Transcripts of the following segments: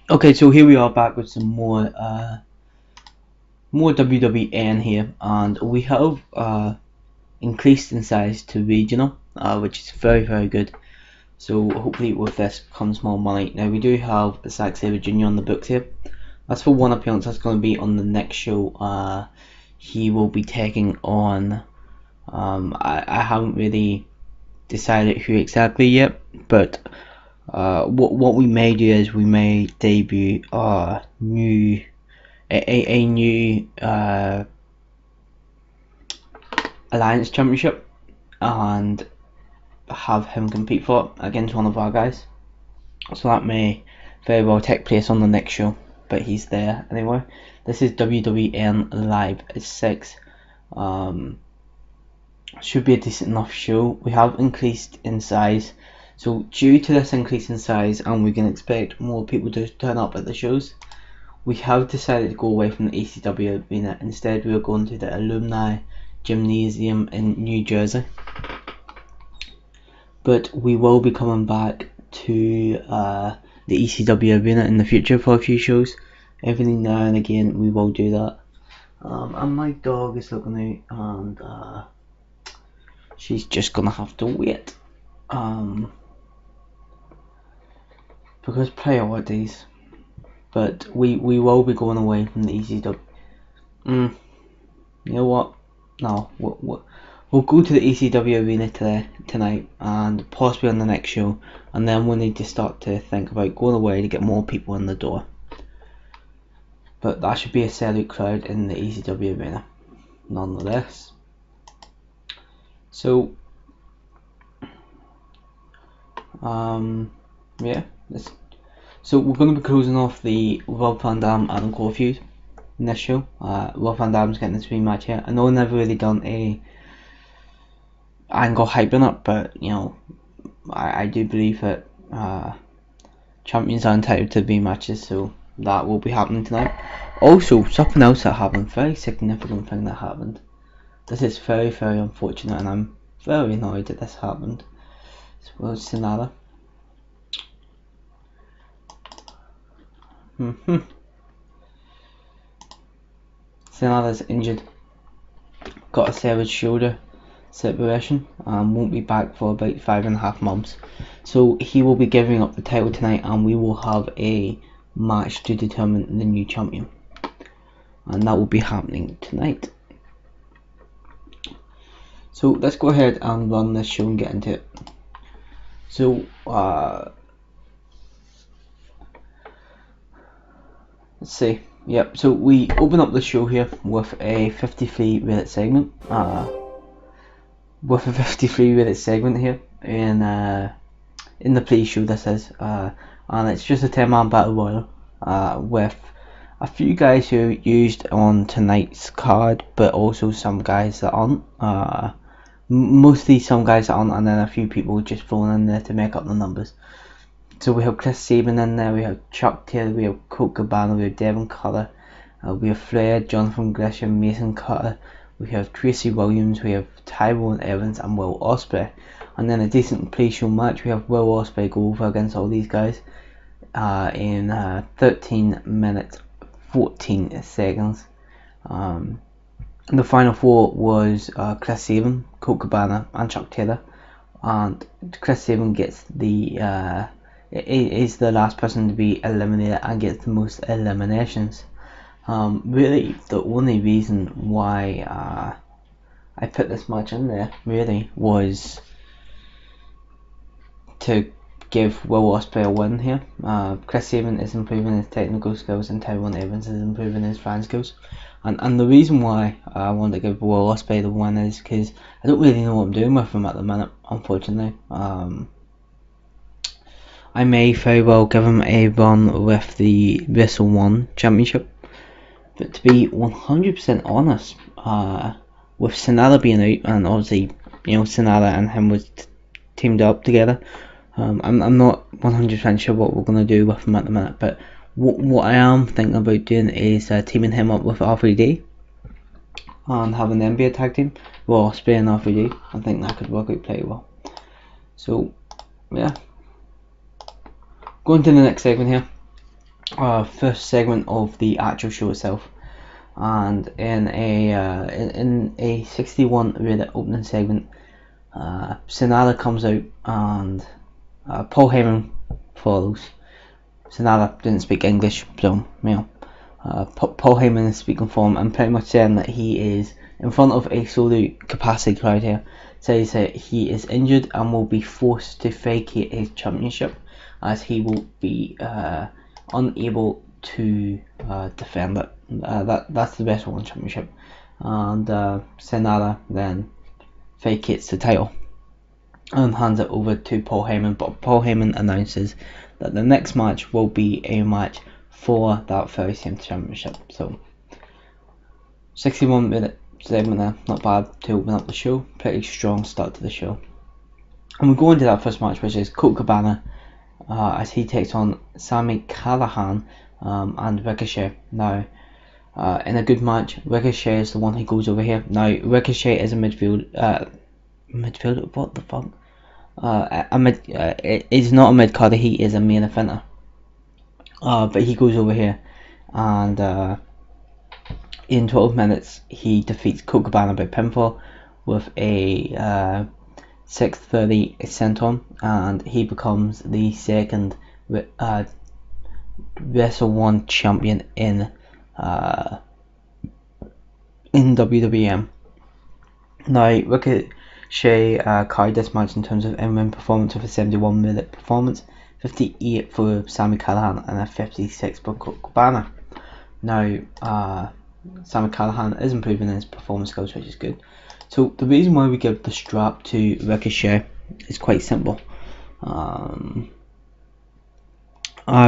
Okay, so here we are back with some more WWN here, and we have increased in size to regional, which is very good. So hopefully with this comes more money. Now we do have Zack Sabre Jr. on the books here. That's for one appearance. That's going to be on the next show. He will be taking on. I haven't really decided who exactly yet, but what we may do is we may debut our new a new Alliance Championship and have him compete for it against one of our guys. So that may very well take place on the next show, but he's there anyway. This is WWN Live at 6. Should be a decent enough show. We have increased in size, so due to this increase in size, and we can expect more people to turn up at the shows, we have decided to go away from the ECW arena. Instead, we are going to the Alumni Gymnasium in New Jersey. But we will be coming back to the ECW arena in the future for a few shows. Every now and again, we will do that. And my dog is looking out, and she's just gonna have to wait. Because priorities. But we will be going away from the ECW. You know what? No, we'll go to the ECW arena tonight, and possibly on the next show, and then we'll need to start to think about going away to get more people in the door. But that should be a sellout crowd in the ECW arena, nonetheless. So, yeah. So we're going to be closing off the Rob Van Dam Adam Cole feud in this show. Rob Van Dam's getting this rematch here. I know I've never really done a angle hype on it, but you know, I do believe that champions are entitled to rematches, so that will be happening tonight. Also, something else that happened, very significant thing that happened. This is very unfortunate, and I'm very annoyed that this happened. So Sonata. Sonata's injured, got a severed shoulder separation, and won't be back for about 5.5 months. So he will be giving up the title tonight, and we will have a match to determine the new champion, and that will be happening tonight. So let's go ahead and run this show and get into it. So let's see. Yep, so we open up the show here with a 53 minute segment. Here in the pre-show, this is, and it's just a 10-man battle royal with a few guys who are used on tonight's card, but also some guys that aren't. Mostly some guys that aren't, and then a few people just thrown in there to make up the numbers. So we have Chris Sabin in there, we have Chuck Taylor, we have Colt Cabana, we have Devin Cutter, we have Flair, Jonathan Gresham, Mason Cutter, we have Tracy Williams, we have Tyrone Evans and Will Ospreay. And then a decent pre-show match, we have Will Ospreay go over against all these guys in 13 minutes 14 seconds. The final four was Chris Sabin, Colt Cabana and Chuck Taylor, and Chris Sabin gets the is the last person to be eliminated and gets the most eliminations. Really, the only reason why I put this match in there really was to give Will Ospreay a win here. Chris Sabin is improving his technical skills, and Tyrone Evans is improving his fan skills. And the reason why I want to give Will Ospreay the win is because I don't really know what I'm doing with him at the minute, unfortunately. I may very well give him a run with the Wrestle 1 Championship, but to be 100% honest, with Sonata being out, and obviously, you know, Sonata and him was teamed up together, I'm not 100% sure what we're going to do with him at the minute, but what I am thinking about doing is teaming him up with R3D and having them be a tag team. Well, Ospreay and R3D, I think that could work out pretty well. So, yeah. Going to the next segment here. first segment of the actual show itself. And in a 61-minute opening segment, Sonata comes out and Paul Heyman follows. Sonata didn't speak English, so Paul Heyman is speaking for him and pretty much saying that he is in front of a solo capacity crowd here. Says that he is injured and will be forced to vacate his championship, as he will be unable to defend it. That's the best one championship, and Sonata then vacates the title and hands it over to Paul Heyman. But Paul Heyman announces that the next match will be a match for that very same championship. So 61-minute segment there, not bad to open up the show. Pretty strong start to the show. And we go into that first match, which is Colt Cabana as he takes on Sami Callihan and Ricochet. Now, in a good match, Ricochet is the one who goes over here. Now, Ricochet is a midfielder. What the fuck? He's not a mid carder. He is a main eventer. But he goes over here, and in 12 minutes he defeats Colt Cabana by pinfall with a 630 senton, and he becomes the second Wrestle 1 champion in WWM. Now, Ricochet carried this match in terms of in-ring performance with a 71-minute performance, 58 for Sami Callihan and a 56 for Colt Cabana. Now, Sami Callihan is improving his performance skills, which is good. So the reason why we give the strap to Ricochet is quite simple. I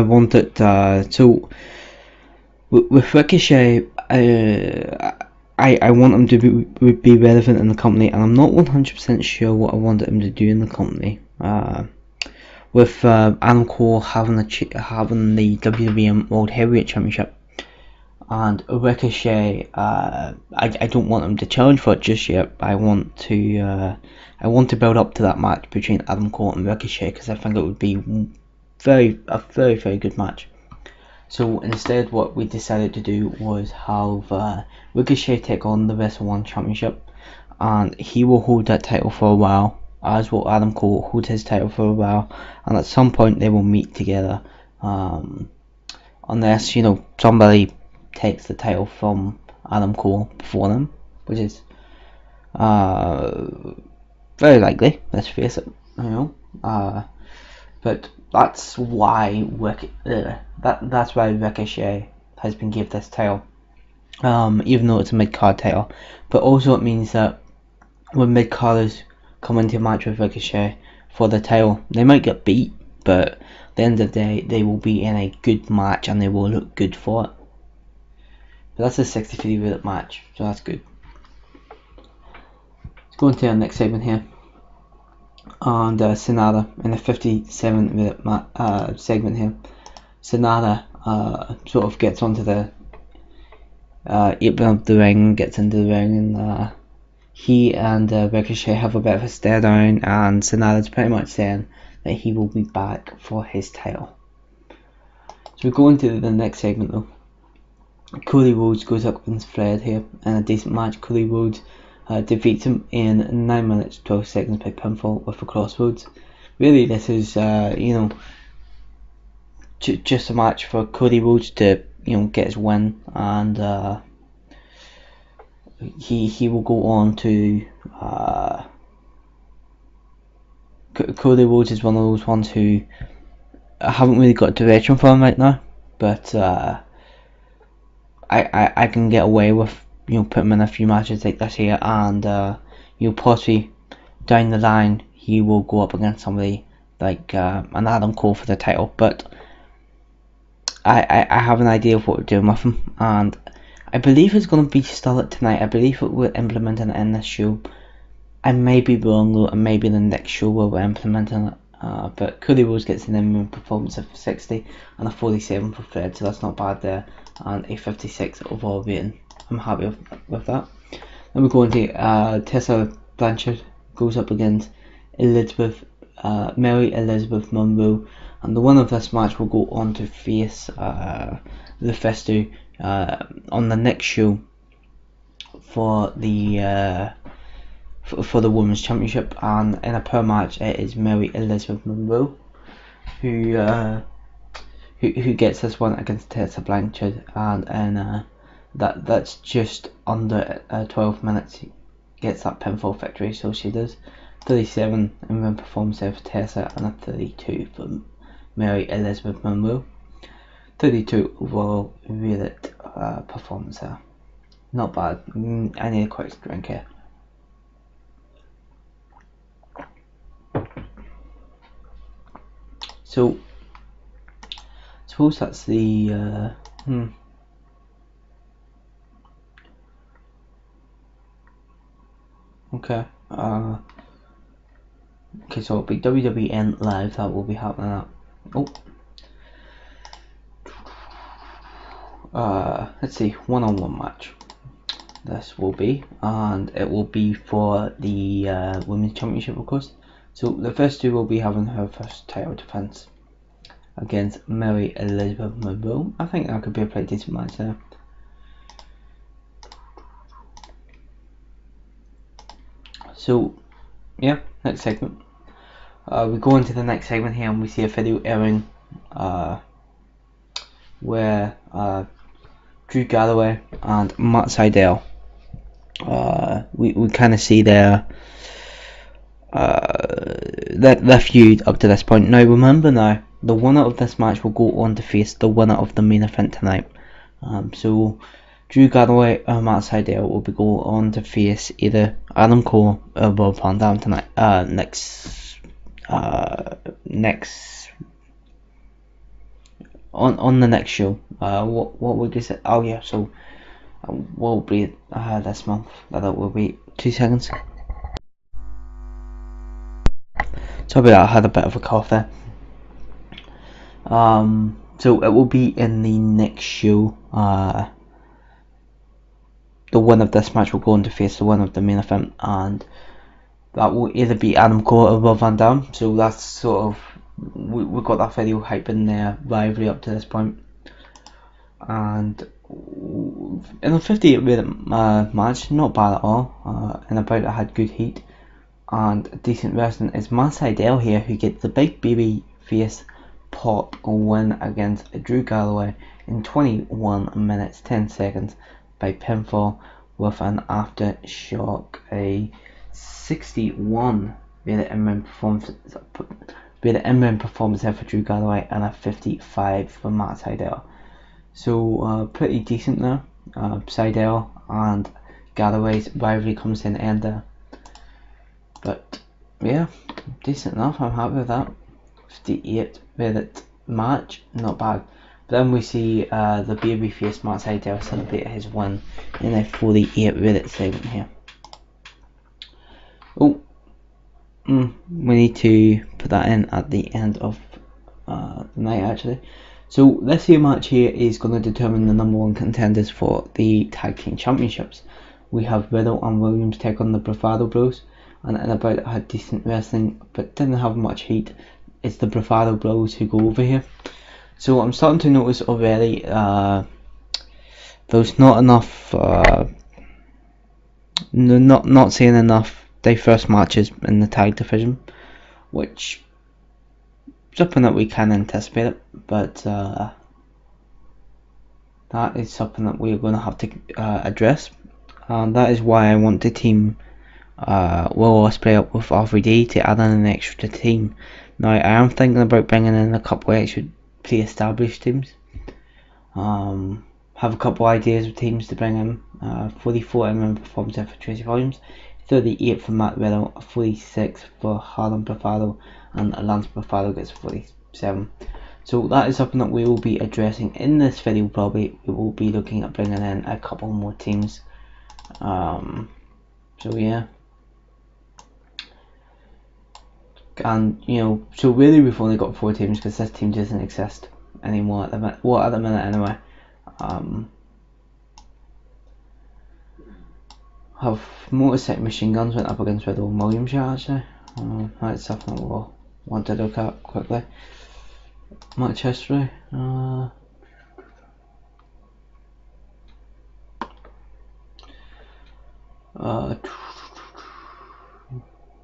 want it so with Ricochet, I want him to be relevant in the company, and I'm not 100% sure what I wanted him to do in the company. With Adam Cole having the WWM World Heavyweight Championship, and Ricochet, I don't want him to challenge for it just yet. I want to build up to that match between Adam Cole and Ricochet, because I think it would be a very good match. So instead, what we decided to do was have Ricochet take on the Wrestle 1 Championship, and he will hold that title for a while, as will Adam Cole hold his title for a while, and at some point they will meet together, unless somebody takes the title from Adam Cole before them, which is very likely, let's face it, but that's why that's why Ricochet has been given this title, even though it's a mid-card title. But also it means that when mid-carders come into a match with Ricochet for the title, they might get beat, but at the end of the day they will be in a good match and they will look good for it. But that's a 63-minute match, so that's good. Let's go into our next segment here. And Sonata in a 57-minute segment here. Sonata sort of gets onto the apron of the ring, gets into the ring, and he and Ricochet have a bit of a stare down, and Sonata's pretty much saying that he will be back for his title. So we go into the next segment though. Cody Rhodes goes up against Fred here in a decent match. Cody Rhodes defeats him in 9 minutes 12 seconds by pinfall with a crossroads. Really, this is just a match for Cody Rhodes to get his win, and he will go on to Cody Rhodes is one of those ones who I haven't really got direction for him right now, but I can get away with put him in a few matches like this here, and possibly down the line he will go up against somebody like an Adam Cole for the title. But I have an idea of what we're doing with him, and I believe it's going to be started tonight. I believe we're implementing it in this show. I may be wrong though, and maybe the next show where we're implementing it. But Cody Rhodes gets an in-ring performance of 60 and a 47 for Fred, so that's not bad there, and a 56 overall rating. I'm happy with that. Then we go into Tessa Blanchard goes up against Mary Elizabeth Monroe, and the winner of this match will go on to face the first two on the next show for the for the Women's Championship. And in a per match, it is Mary Elizabeth Monroe who gets this one against Tessa Blanchard, and that's just under 12 minutes. Gets that pinfall victory, so she does 37 in win performance there for Tessa and a 32 for Mary Elizabeth Monroe. 32 overall with it performance there. Not bad. I need a quick drink here. So, I suppose that's the okay. Okay, so it'll be WWN Live that will be happening at. Let's see, one-on-one match. This will be, and it will be for the Women's Championship, of course. So the first two will be having her first title defense against Mary Elizabeth Monroe. I think that could be a pretty decent match there. So yeah, next segment. We go into the next segment here, and we see a video airing where Drew Galloway and Matt Sydal, we kind of see their feud up to this point. Now remember, now the winner of this match will go on to face the winner of the main event tonight. So Drew Galloway and Matt Sydal will be going on to face either Adam Cole or Rob Van Dam tonight. Next on the next show. What would you say? Oh yeah, so what will be this month? That will be 2 seconds. Sorry, I had a bit of a cough there. So it will be in the next show. The winner of this match will go on to face the winner of the main event, and that will either be Adam Cole or Rob Van Dam. So that's sort of, we got that video hyping their rivalry up to this point. And in a 58 minute match, not bad at all. In about it had good heat and decent wrestling. It's Matt Sydal here who gets the big baby face pop win against Drew Galloway in 21 minutes 10 seconds by pinfall with an aftershock, a 61 with the in-ring performance there for Drew Galloway, and a 55 for Matt Sydal. So pretty decent there. Sydal and Galloway's rivalry comes to an end there. But yeah, decent enough. I'm happy with that. 58 minute match, not bad. But then we see the babyface Matt Sydal celebrate his win in a 48 minute segment here. We need to put that in at the end of the night actually. So this here match here is going to determine the number one contenders for the Tag Team Championships. We have Riddle and Williams take on the Bravado Bros, and in about it had decent wrestling but didn't have much heat. It's the Bravado Bros who go over here. So I'm starting to notice already there's not enough, not seeing enough diverse matches in the tag division, which something that we can anticipate it, but that is something that we're going to have to address, and that is why I want to team Will Ospreay up with RVD to add in an extra team. Now I am thinking about bringing in a couple of extra pre-established teams. Have a couple ideas of teams to bring in. 44 in performance for Tracy Williams, 38 for Matt Riddle, 46 for Harlan Bravado, and Lance Bravado gets 47. So that is something that we will be addressing in this video. Probably we will be looking at bringing in a couple more teams. So yeah, and you know, so really we've only got 4 teams because this team doesn't exist anymore at the minute. Well, at the minute anyway. Have Motorcycle Machine Guns went up against Riddle and Williams here actually. That's something we'll want to look at quickly. match history.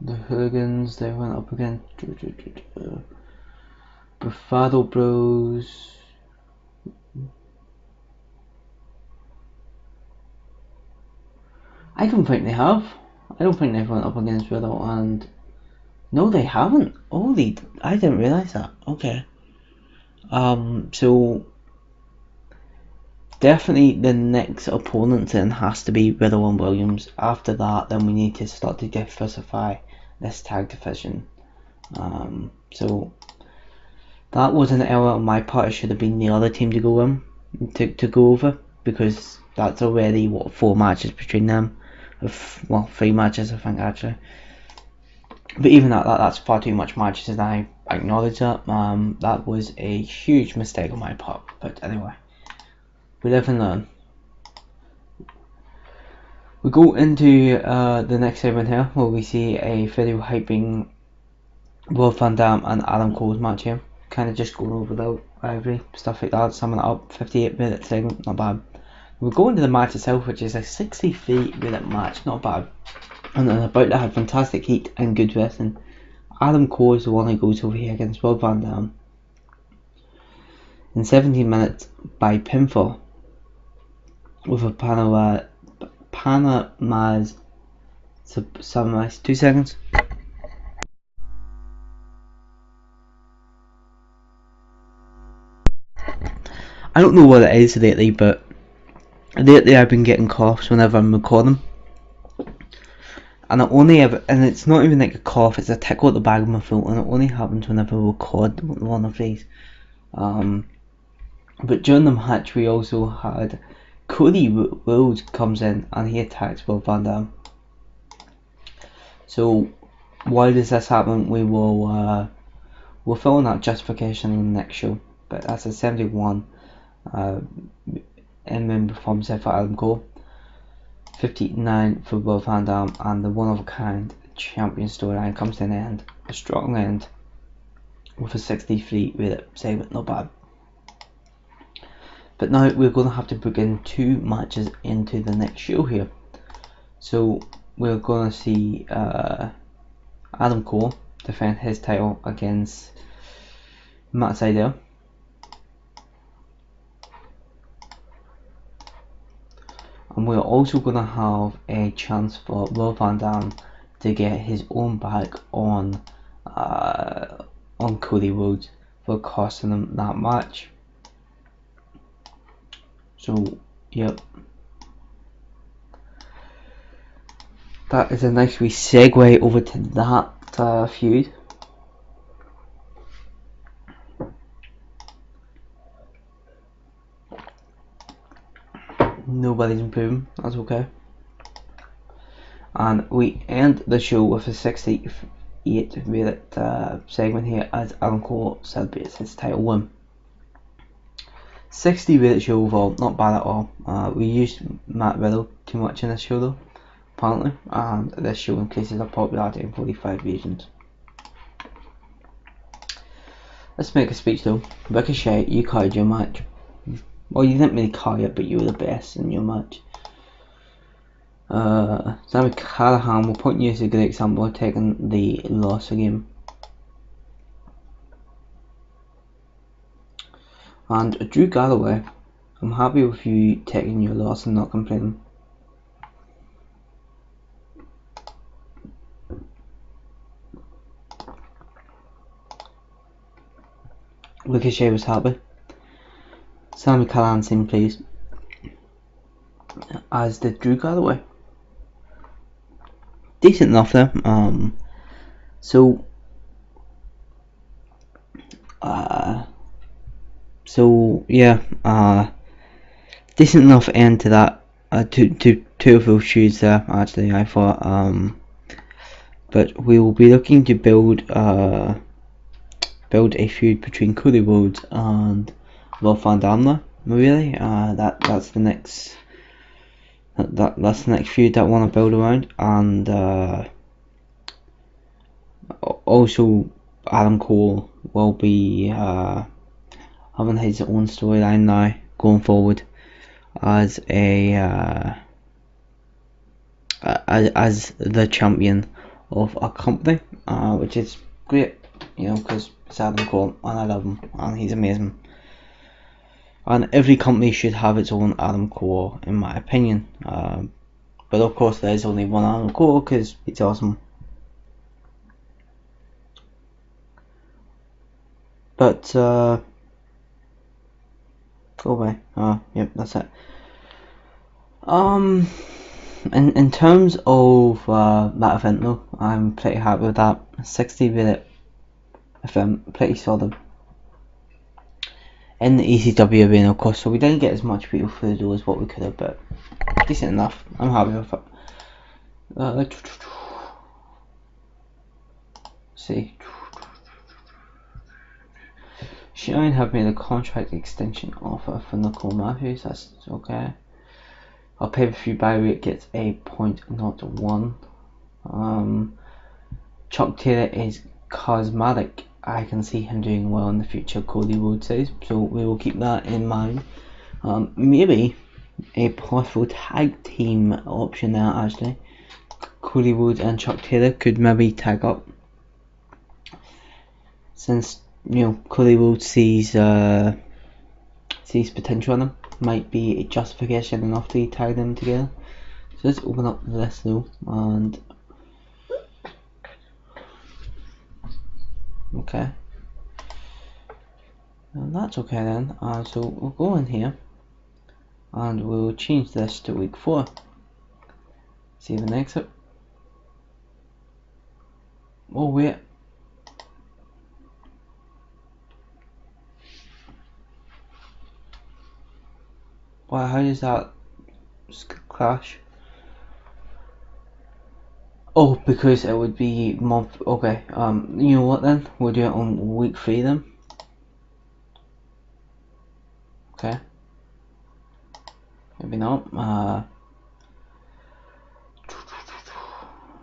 The Hooligans, they went up against Bravado Bros. I don't think they have. I don't think they've went up against Riddle, and no, they haven't. Holy, I didn't realise that. Okay. So definitely the next opponent then has to be Riddle and Williams. After that, then we need to start to diversify this tag division. So that was an error on my part. It should have been the other team to go in, to go over, because that's already what 4 matches between them. Well, 3 matches I think actually. But even that's far too much matches, and I acknowledge that. That was a huge mistake on my part. But anyway, we live and learn. We go into the next segment here, where we see a video hyping Rob Van Dam and Adam Cole's match here. Kind of just going over the rivalry, stuff like that, summing it up. 58-minute segment, not bad. We go into the match itself, which is a 63-minute match, not bad. And then about to have fantastic heat and good wrestling. Adam Cole is the one who goes over here against Rob Van Dam in 17 minutes by pinfall with a Panama's sunrise. 2 seconds. I don't know what it is lately, but lately I've been getting coughs whenever I'm recording. And it's not even like a cough, it's a tickle at the back of my throat, and it only happens whenever I record one of these. But during the match we also had GoofyWillows comes in and he attacks Rob Van Dam. So why does this happen? We'll fill in that justification in the next show. But that's a 71 in performance for Adam Cole. 59 for Rob Van Dam, and the one of a kind champion storyline comes to an end, a strong end, with a 63-minute segment, not bad. But now we're going to have to book in 2 matches into the next show here. So we're going to see Adam Cole defend his title against Matt Sydal. And we're also going to have a chance for Rob Van Dam to get his own back on Cody Rhodes for costing him that match. So, yep. That is a nice wee segue over to that feud. Nobody's improving, that's okay. And we end the show with a 68-minute segment here as Adam Cole celebrates his title win. 60-minute show overall, not bad at all. We used Matt Riddle too much in this show though, apparently, and this show increases our popularity in 45 regions. Let's make a speech though. Ricochet, you carried your match. Well, you didn't really carry it, but you were the best in your match. Sami Callihan will point you as a good example of taking the loss again. And Drew Galloway, I'm happy with you taking your loss and not complaining. Ricochet was happy. Sami Callihan seemed pleased, as did Drew Galloway. Decent enough there. So yeah, decent enough end to that. Two of those shoes there, actually, I thought. But we will be looking to build a feud between Cody Rhodes and Rob Van Dam. Really, that's the next. That's the next feud that I want to build around, and also Adam Cole will be having his own storyline now going forward as a as the champion of a company, which is great, you know, because it's Adam Cole and I love him and he's amazing. And every company should have its own Adam Cole, in my opinion. But of course, there's only one Adam Cole because it's awesome. But go away. Yep, that's it. In terms of that event though, I'm pretty happy with that. 60-minute event, pretty solid. In the ECW arena, of course, so we didn't get as much people through the door as what we could have, but decent enough. I'm happy with it. See, Shine have made a contract extension offer for Nicole Matthews. That's okay. Our pay-per-view buy rate gets a 0.01. Chuck Taylor is charismatic. I can see him doing well in the future, Cody Rhodes says, so we will keep that in mind. Maybe a possible tag team option there, actually. Cody Rhodes and Chuck Taylor could maybe tag up, since, you know, Cody Rhodes sees potential in them. Might be a justification enough to tie them together. So let's open up this though, and okay, and that's okay then. So we'll go in here and we'll change this to week 4. Save and exit. Oh wait, wow, how does that clash? Oh, because it would be month. Okay, you know what then? We'll do it on week 3 then. Okay. Maybe not.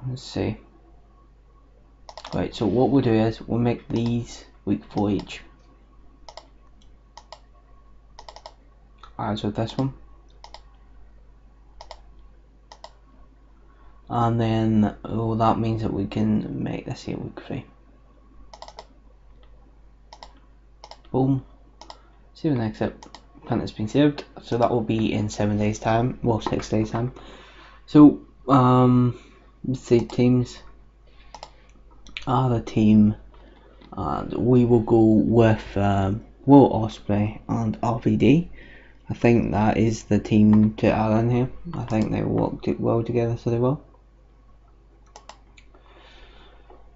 Let's see. Right, so what we'll do is we'll make these week 4 each. As with this one. And then, oh, that means that we can make this here week 3. Boom. Save and exit. Plan has been saved. So that will be in 7 days time. Well, 6 days time. So, let's see, teams are the team. And we will go with Will Ospreay and RVD. I think that is the team to add in here. I think they worked it well together, so they will.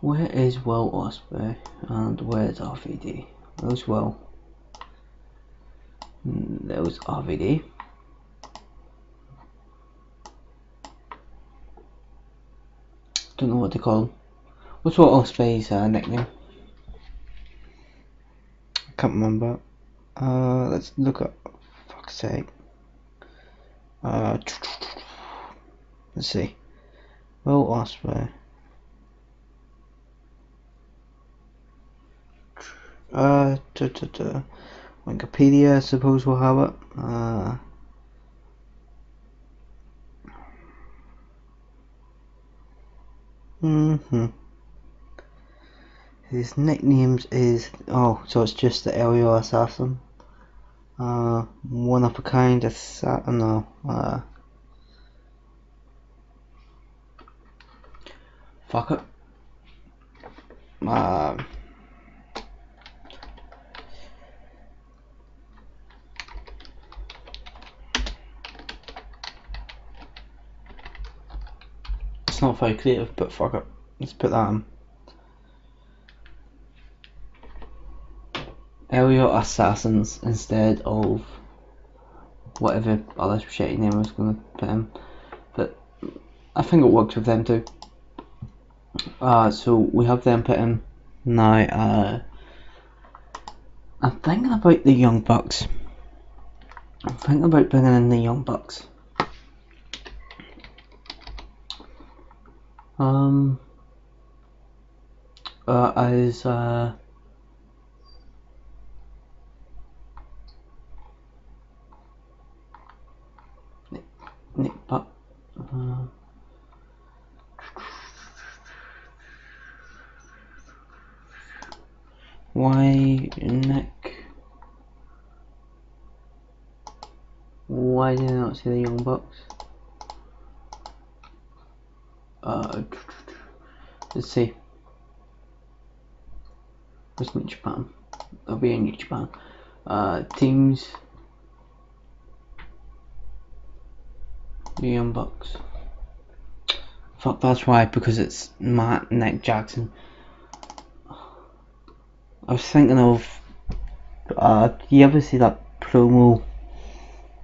Where is Will Ospreay and where's RVD? There's Will. There's RVD. Don't know what to call him. What's Will Ospreay's nickname? I can't remember. Let's look up. Fuck's sake. Let's see. Will Ospreay. Wikipedia, I suppose we'll have it. His nicknames is, oh, so it's just the Aerial Assassin. One of a kind assassin, no, fuck it. It's not very creative, but fuck it. Let's put that in. Aerial Assassins instead of whatever other shitty name I was going to put in. But I think it works with them too. So we have them put in. Now, I'm thinking about the Young Bucks. I'm thinking about bringing in the Young Bucks. As Nick Buck. Why Nick? Why did I not see the Young Bucks? Let's see. Where's New Japan? I'll be in New Japan. Teams. The Young Bucks. Fuck, that's why, because it's Matt Nick Jackson. I was thinking of. You ever see that promo?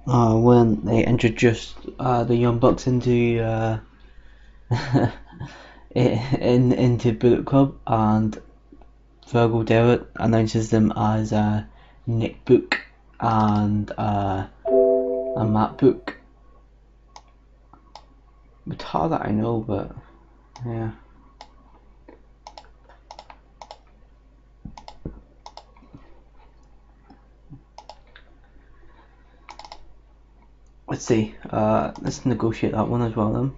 When they introduced the Young Bucks into into Bullet Club, and Virgil Devitt announces them as Nick Book and Matt Book. It's hard that I know, but yeah. Let's see. Let's negotiate that one as well then.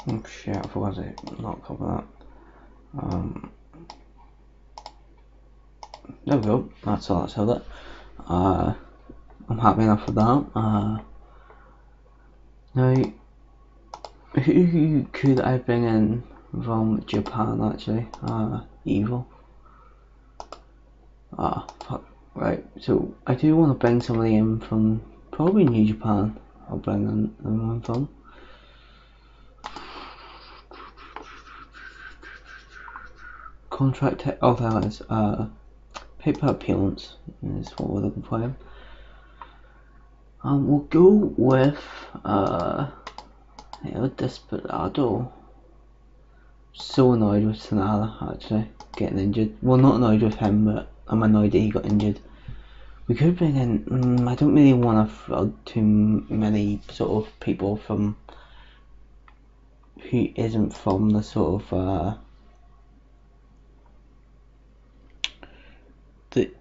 Oh shit, I forgot to not cover that. There we go, that's all that's held it. I'm happy enough with that. Now, who could I bring in from Japan actually? Evil. Fuck. Right, so I do want to bring somebody in from probably New Japan. I'll bring them in from. Contract, oh that is, paper appearance is what we're looking for him. We'll go with, Desperado. So annoyed with Sonata actually, getting injured. Well, not annoyed with him, but I'm annoyed that he got injured. We could bring in, I don't really want to flood too many sort of people from, who isn't from the sort of, the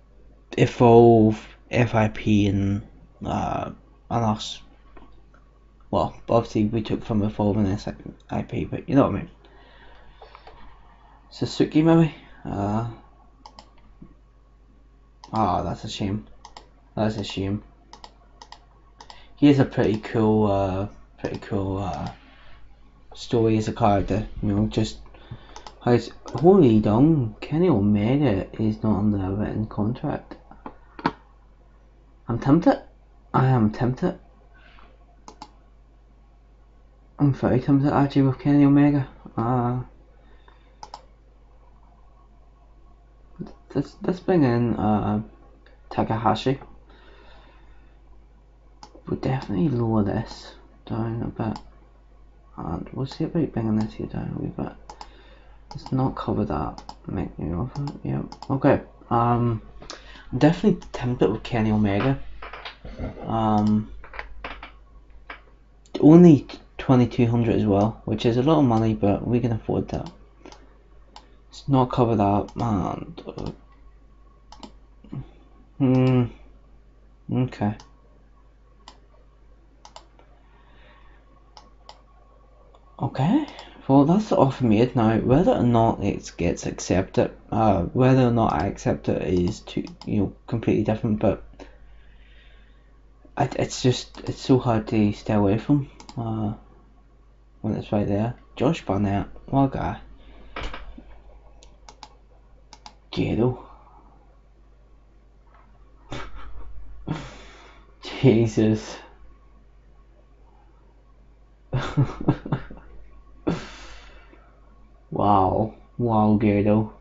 Evolve, FIP and us. Well, obviously we took from Evolve and SIP, but you know what I mean. Suzuki maybe? That's a shame. That's a shame. He has a pretty cool story as a character, you know, just has holy dung, Kenny Omega is not on the written contract. I'm tempted. I am tempted. I'm very tempted actually with Kenny Omega. Let's bring in Takahashi. We'll definitely lower this down a bit, and we'll see about bringing this here down a wee bit. Let's not cover that. Make me offer. Yeah. Okay. I'm definitely tempted with Kenny Omega. Only 2,200 as well, which is a lot of money, but we can afford that. Let's not cover that, and okay. Okay. Well, that's the offer made now. Whether or not it gets accepted, whether or not I accept it is completely different. But it's so hard to stay away from when it's right there. Josh Barnett, what a guy. Ghetto. Jesus. Wow, Ghetto.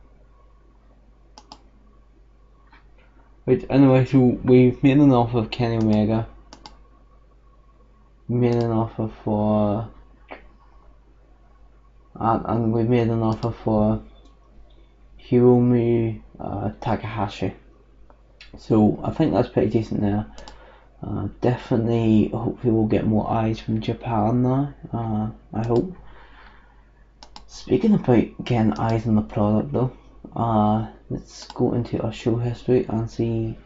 Right, anyway, so we've made an offer of Kenny Omega. We made an offer for, and we made an offer for Hiromu Takahashi. So I think that's pretty decent there. Definitely, hopefully we'll get more eyes from Japan now. I hope. Speaking about getting eyes on the product though, let's go into our show history and see.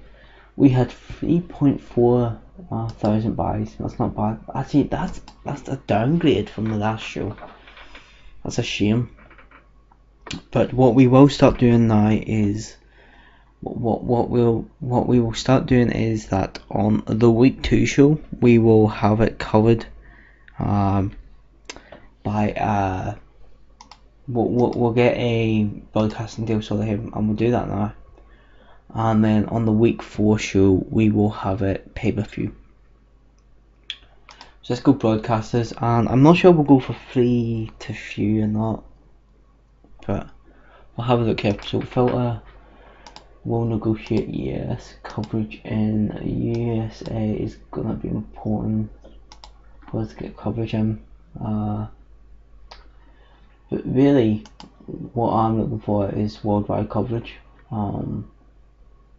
We had 3.4 thousand buys. That's not bad. Actually, that's a downgrade from the last show. That's a shame. But what we will start doing now is what we will start doing is that on the week 2 show we will have it covered by we'll get a broadcasting deal sort of him, and we'll do that now. And then on the week 4 show we will have it pay-per-view. So let's go broadcasters, and I'm not sure we'll go for free to view or not, but we'll have a look here. So filter, we'll negotiate yes. Coverage in USA is gonna be important for us to get coverage in. But really, what I'm looking for is worldwide coverage.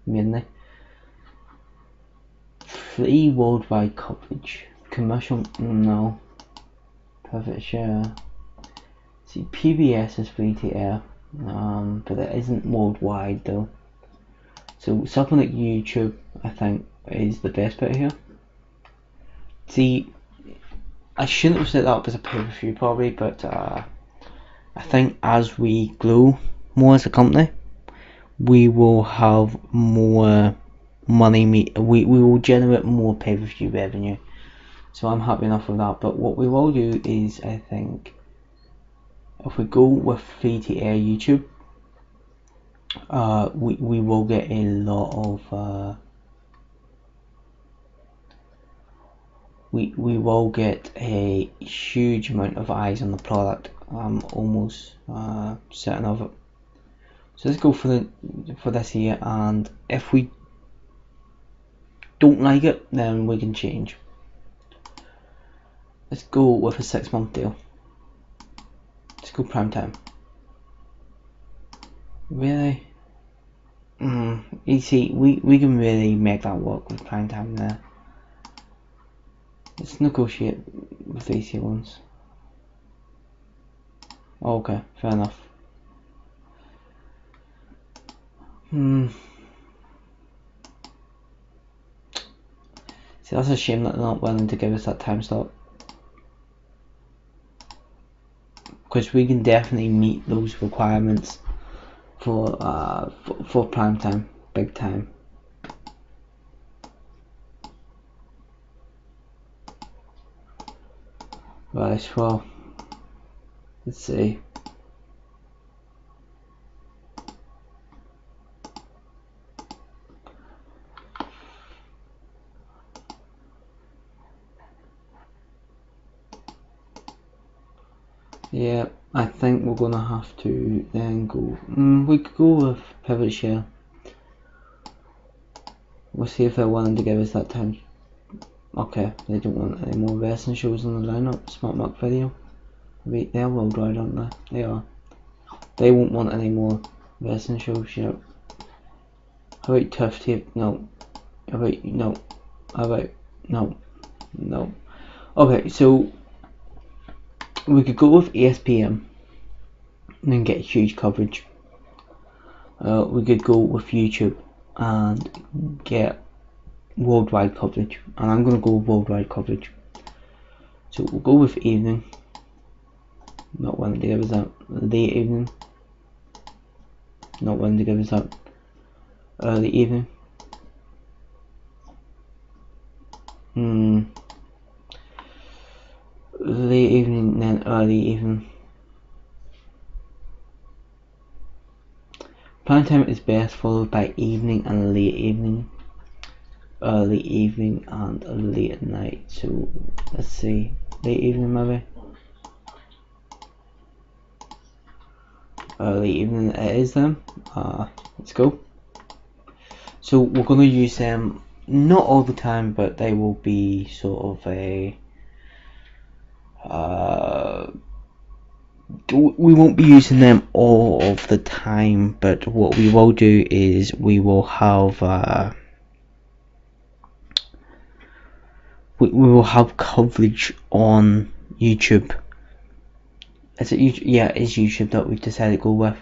Mainly free worldwide coverage. Commercial, no. Perfect share. See, PBS is free to air, but it isn't worldwide though. So something like YouTube, I think, is the best bit here. See, I shouldn't have set that up as a pay-per-view probably, but I think as we grow more as a company, we will have more money. We will generate more pay-per-view revenue. So I'm happy enough with that. But what we will do is, I think, if we go with free to air YouTube, we will get a lot of we will get a huge amount of eyes on the product. I'm almost certain of it. So let's go for this here, and if we don't like it, then we can change. Let's go with a 6-month deal. Let's go prime time. Really? You see, we can really make that work with prime time there. Let's negotiate with these ones. Okay, fair enough. See, that's a shame that they're not willing to give us that time slot, because we can definitely meet those requirements for prime time, big time. Right, well, let's see. Yeah, I think we're gonna have to then go. We could go with pivot share. We'll see if they're willing to give us that time. Okay, they don't want any more wrestling shows on the lineup. Smart Mark Video. Wait, they're worldwide, aren't they? They are. They won't want any more wrestling shows. Yep. How about Tough Tape? No. How about no? How about no? No. Okay, so we could go with ESPN and then get huge coverage. We could go with YouTube and get worldwide coverage, and I'm going to go with worldwide coverage. So we'll go with evening. Not willing to give us that. Late evening. Not willing to give us that. Early evening. Late evening, then early evening. Prime time is best, followed by evening and late evening. Early evening and late at night. So let's see, late evening maybe. Early evening it is then. Let's go. So we're going to use them not all the time, but they will be sort of a we won't be using them all of the time, but what we will do is we will have we will have coverage on YouTube. Is it YouTube? Yeah, it is YouTube that we've decided to go with.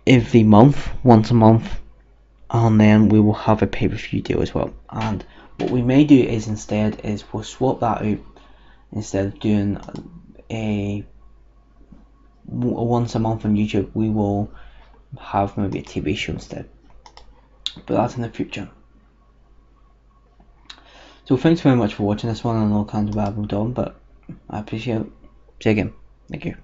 every month, once a month, and then we will have a pay-per-view deal as well. And what we may do is we'll swap that out. Instead of doing a once a month on YouTube, we will have maybe a TV show instead, but that's in the future. So thanks very much for watching this one. I know I kind of babbled on, but I appreciate it. See you again. Thank you.